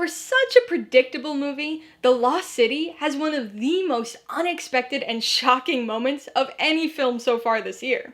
For such a predictable movie, The Lost City has one of the most unexpected and shocking moments of any film so far this year.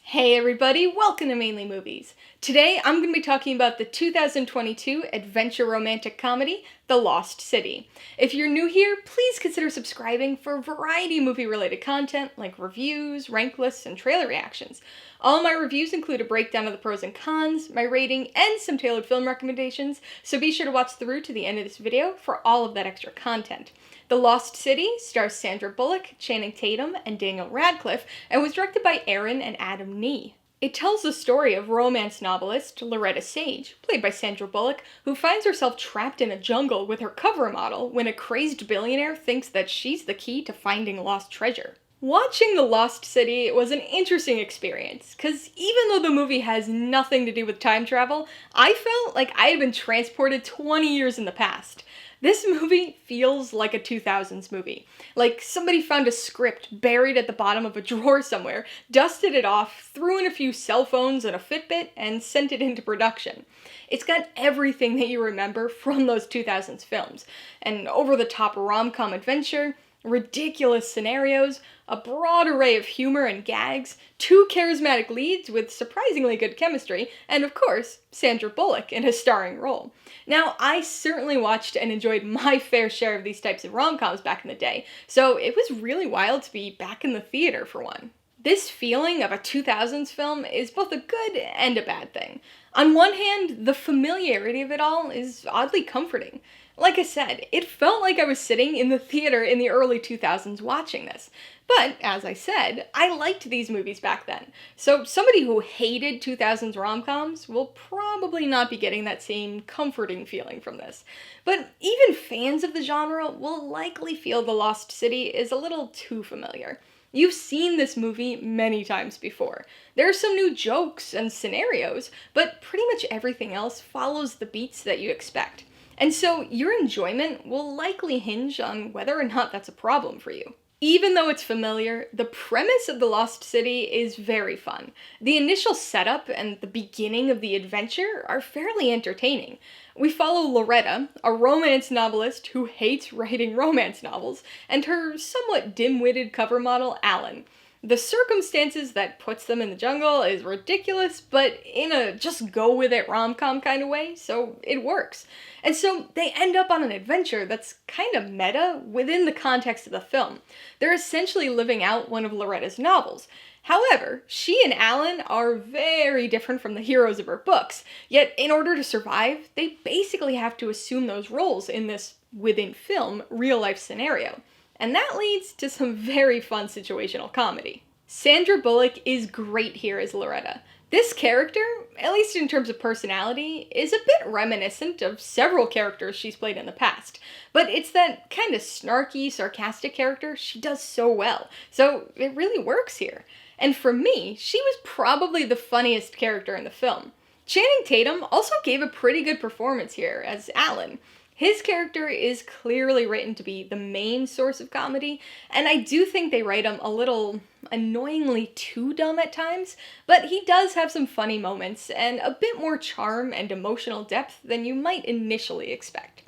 Hey everybody, welcome to Mainly Movies. Today I'm going to be talking about the 2022 adventure romantic comedy, The Lost City. If you're new here, please consider subscribing for a variety of movie-related content like reviews, rank lists, and trailer reactions. All my reviews include a breakdown of the pros and cons, my rating, and some tailored film recommendations, so be sure to watch through to the end of this video for all of that extra content. The Lost City stars Sandra Bullock, Channing Tatum, and Daniel Radcliffe, and was directed by Aaron and Adam Nee. It tells the story of romance novelist Loretta Sage, played by Sandra Bullock, who finds herself trapped in a jungle with her cover model when a crazed billionaire thinks that she's the key to finding lost treasure. Watching The Lost City was an interesting experience, because even though the movie has nothing to do with time travel, I felt like I had been transported 20 years in the past. This movie feels like a 2000s movie. Like somebody found a script buried at the bottom of a drawer somewhere, dusted it off, threw in a few cell phones and a Fitbit, and sent it into production. It's got everything that you remember from those 2000s films. An over-the-top rom-com adventure, ridiculous scenarios, a broad array of humor and gags, two charismatic leads with surprisingly good chemistry, and of course, Sandra Bullock in a starring role. Now, I certainly watched and enjoyed my fair share of these types of rom-coms back in the day, so it was really wild to be back in the theater for one. This feeling of a 2000s film is both a good and a bad thing. On one hand, the familiarity of it all is oddly comforting. Like I said, it felt like I was sitting in the theater in the early 2000s watching this. But, as I said, I liked these movies back then. So somebody who hated 2000s rom-coms will probably not be getting that same comforting feeling from this. But even fans of the genre will likely feel The Lost City is a little too familiar. You've seen this movie many times before. There are some new jokes and scenarios, but pretty much everything else follows the beats that you expect. And so your enjoyment will likely hinge on whether or not that's a problem for you. Even though it's familiar, the premise of The Lost City is very fun. The initial setup and the beginning of the adventure are fairly entertaining. We follow Loretta, a romance novelist who hates writing romance novels, and her somewhat dim-witted cover model, Alan. The circumstances that puts them in the jungle is ridiculous, but in a just-go-with-it rom-com kind of way, so it works. And so they end up on an adventure that's kind of meta within the context of the film. They're essentially living out one of Loretta's novels. However, she and Alan are very different from the heroes of her books, yet in order to survive, they basically have to assume those roles in this, within film, real-life scenario. And that leads to some very fun situational comedy. Sandra Bullock is great here as Loretta. This character, at least in terms of personality, is a bit reminiscent of several characters she's played in the past. But it's that kind of snarky, sarcastic character she does so well, so it really works here. And for me, she was probably the funniest character in the film. Channing Tatum also gave a pretty good performance here as Alan. His character is clearly written to be the main source of comedy, and I do think they write him a little annoyingly too dumb at times, but he does have some funny moments and a bit more charm and emotional depth than you might initially expect.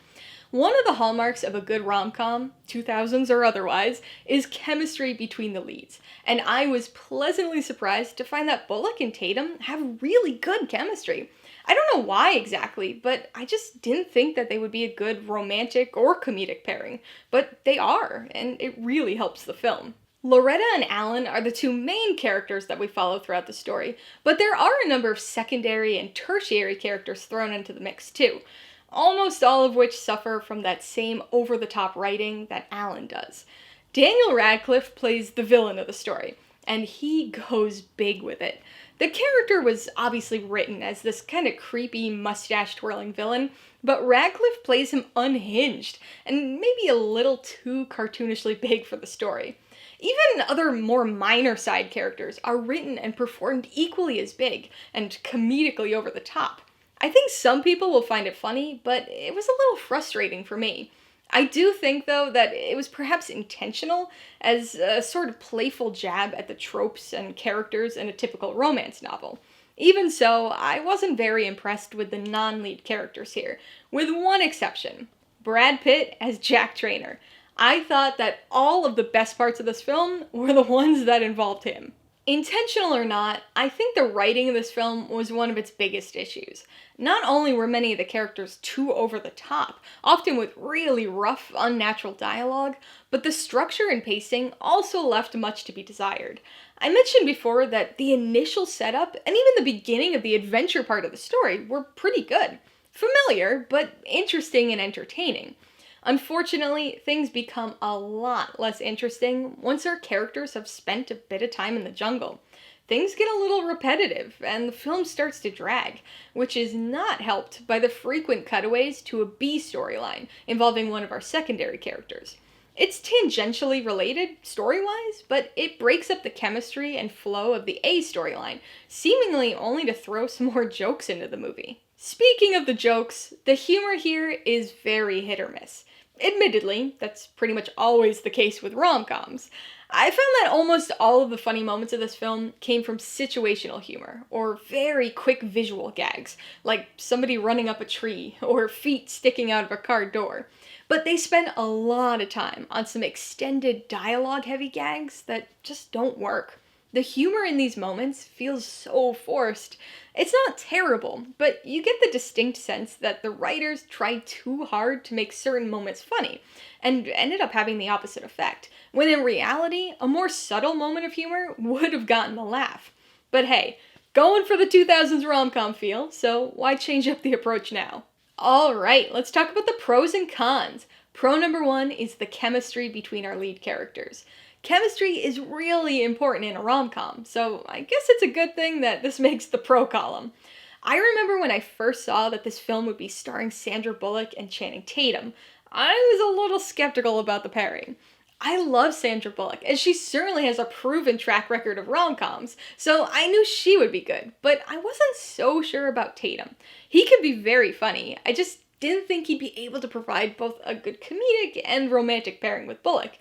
One of the hallmarks of a good rom-com, 2000s or otherwise, is chemistry between the leads, and I was pleasantly surprised to find that Bullock and Tatum have really good chemistry. I don't know why exactly, but I just didn't think that they would be a good romantic or comedic pairing, but they are, and it really helps the film. Loretta and Alan are the two main characters that we follow throughout the story, but there are a number of secondary and tertiary characters thrown into the mix too, almost all of which suffer from that same over-the-top writing that Alan does. Daniel Radcliffe plays the villain of the story, and he goes big with it. The character was obviously written as this kind of creepy, mustache-twirling villain, but Radcliffe plays him unhinged, and maybe a little too cartoonishly big for the story. Even other more minor side characters are written and performed equally as big, and comedically over the top. I think some people will find it funny, but it was a little frustrating for me. I do think, though, that it was perhaps intentional as a sort of playful jab at the tropes and characters in a typical romance novel. Even so, I wasn't very impressed with the non lead characters here, with one exception: Brad Pitt as Jack Trainer. I thought that all of the best parts of this film were the ones that involved him. Intentional or not, I think the writing of this film was one of its biggest issues. Not only were many of the characters too over the top, often with really rough, unnatural dialogue, but the structure and pacing also left much to be desired. I mentioned before that the initial setup and even the beginning of the adventure part of the story were pretty good. Familiar, but interesting and entertaining. Unfortunately, things become a lot less interesting once our characters have spent a bit of time in the jungle. Things get a little repetitive, and the film starts to drag, which is not helped by the frequent cutaways to a B storyline involving one of our secondary characters. It's tangentially related, story-wise, but it breaks up the chemistry and flow of the A storyline, seemingly only to throw some more jokes into the movie. Speaking of the jokes, the humor here is very hit or miss. Admittedly, that's pretty much always the case with rom-coms. I found that almost all of the funny moments of this film came from situational humor, or very quick visual gags, like somebody running up a tree, or feet sticking out of a car door. But they spend a lot of time on some extended dialogue-heavy gags that just don't work. The humor in these moments feels so forced. It's not terrible, but you get the distinct sense that the writers tried too hard to make certain moments funny, and ended up having the opposite effect, when in reality, a more subtle moment of humor would have gotten the laugh. But hey, going for the 2000s rom-com feel, so why change up the approach now? Alright, let's talk about the pros and cons. Pro number one is the chemistry between our lead characters. Chemistry is really important in a rom-com, so I guess it's a good thing that this makes the pro column. I remember when I first saw that this film would be starring Sandra Bullock and Channing Tatum, I was a little skeptical about the pairing. I love Sandra Bullock, and she certainly has a proven track record of rom-coms, so I knew she would be good, but I wasn't so sure about Tatum. He can be very funny, I just didn't think he'd be able to provide both a good comedic and romantic pairing with Bullock.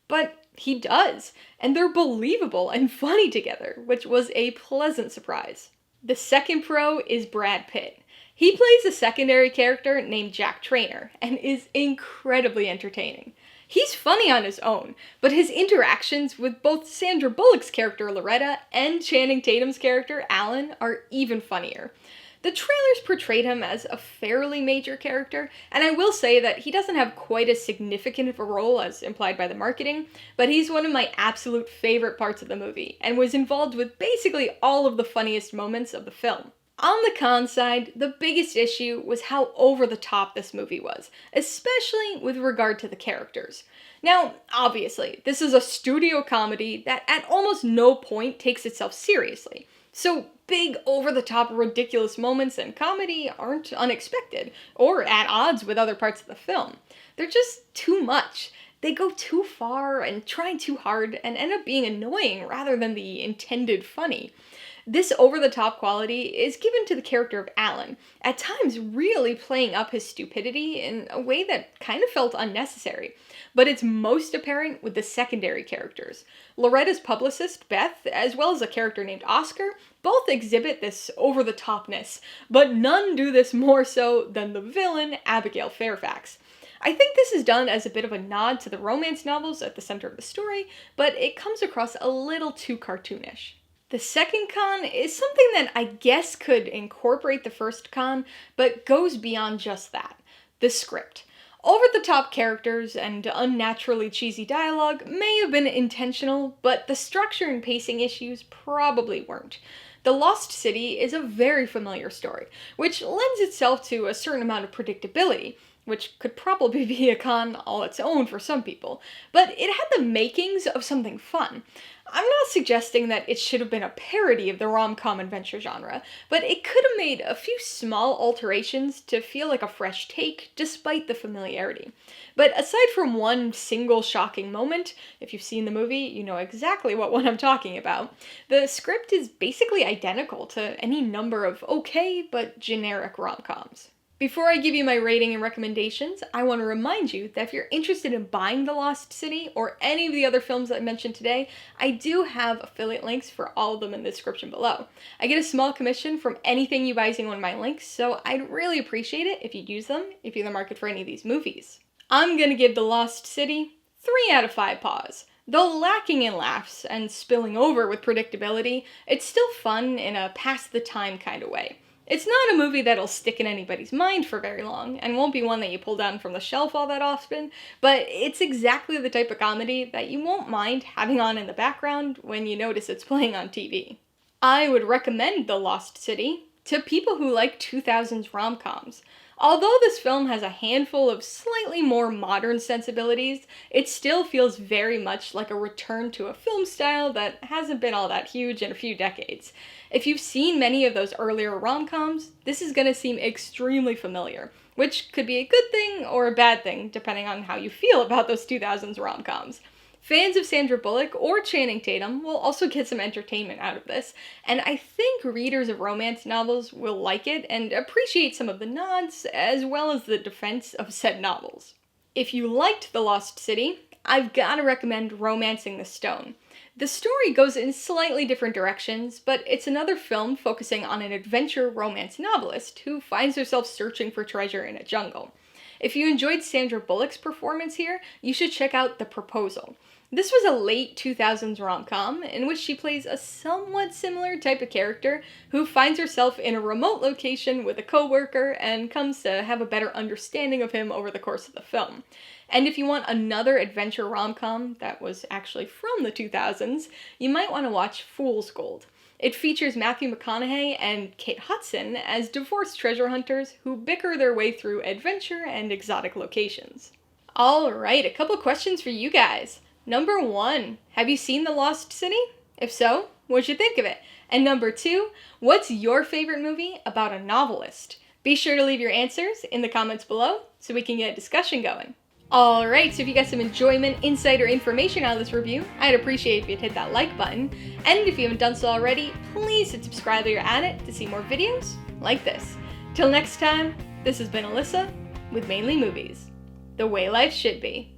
But he does, and they're believable and funny together, which was a pleasant surprise. The second pro is Brad Pitt. He plays a secondary character named Jack Trainer, and is incredibly entertaining. He's funny on his own, but his interactions with both Sandra Bullock's character Loretta and Channing Tatum's character Alan are even funnier. The trailers portrayed him as a fairly major character, and I will say that he doesn't have quite as significant of a role as implied by the marketing, but he's one of my absolute favorite parts of the movie, and was involved with basically all of the funniest moments of the film. On the con side, the biggest issue was how over the top this movie was, especially with regard to the characters. Now, obviously, this is a studio comedy that at almost no point takes itself seriously. So big, over-the-top, ridiculous moments in comedy aren't unexpected, or at odds with other parts of the film. They're just too much. They go too far and try too hard and end up being annoying rather than the intended funny. This over-the-top quality is given to the character of Alan, at times really playing up his stupidity in a way that kind of felt unnecessary. But it's most apparent with the secondary characters. Loretta's publicist, Beth, as well as a character named Oscar, both exhibit this over-the-topness, but none do this more so than the villain, Abigail Fairfax. I think this is done as a bit of a nod to the romance novels at the center of the story, but it comes across a little too cartoonish. The second con is something that I guess could incorporate the first con, but goes beyond just that: the script. Over-the-top characters and unnaturally cheesy dialogue may have been intentional, but the structure and pacing issues probably weren't. The Lost City is a very familiar story, which lends itself to a certain amount of predictability, which could probably be a con all its own for some people, but it had the makings of something fun. I'm not suggesting that it should have been a parody of the rom-com adventure genre, but it could have made a few small alterations to feel like a fresh take, despite the familiarity. But aside from one single shocking moment, if you've seen the movie, you know exactly what one I'm talking about, the script is basically identical to any number of okay but generic rom-coms. Before I give you my rating and recommendations, I want to remind you that if you're interested in buying The Lost City or any of the other films I mentioned today, I do have affiliate links for all of them in the description below. I get a small commission from anything you buy using one of my links, so I'd really appreciate it if you'd use them if you're in the market for any of these movies. I'm gonna give The Lost City 3 out of 5 paws. Though lacking in laughs and spilling over with predictability, it's still fun in a pass-the-time kind of way. It's not a movie that'll stick in anybody's mind for very long, and won't be one that you pull down from the shelf all that often, but it's exactly the type of comedy that you won't mind having on in the background when you notice it's playing on TV. I would recommend The Lost City to people who like 2000s rom-coms. Although this film has a handful of slightly more modern sensibilities, it still feels very much like a return to a film style that hasn't been all that huge in a few decades. If you've seen many of those earlier rom-coms, this is going to seem extremely familiar, which could be a good thing or a bad thing, depending on how you feel about those 2000s rom-coms. Fans of Sandra Bullock or Channing Tatum will also get some entertainment out of this, and I think readers of romance novels will like it and appreciate some of the nods, as well as the defense of said novels. If you liked The Lost City, I've gotta recommend Romancing the Stone. The story goes in slightly different directions, but it's another film focusing on an adventure romance novelist who finds herself searching for treasure in a jungle. If you enjoyed Sandra Bullock's performance here, you should check out The Proposal. This was a late 2000s rom-com in which she plays a somewhat similar type of character who finds herself in a remote location with a coworker and comes to have a better understanding of him over the course of the film. And if you want another adventure rom-com that was actually from the 2000s, you might want to watch Fool's Gold. It features Matthew McConaughey and Kate Hudson as divorced treasure hunters who bicker their way through adventure and exotic locations. Alright, a couple questions for you guys. Number 1, have you seen The Lost City? If so, what'd you think of it? And number 2, what's your favorite movie about a novelist? Be sure to leave your answers in the comments below so we can get a discussion going. Alright, so if you got some enjoyment, insight, or information out of this review, I'd appreciate if you'd hit that like button. And if you haven't done so already, please hit subscribe while you're at it to see more videos like this. Till next time, this has been Alyssa with Mainly Movies, the way life should be.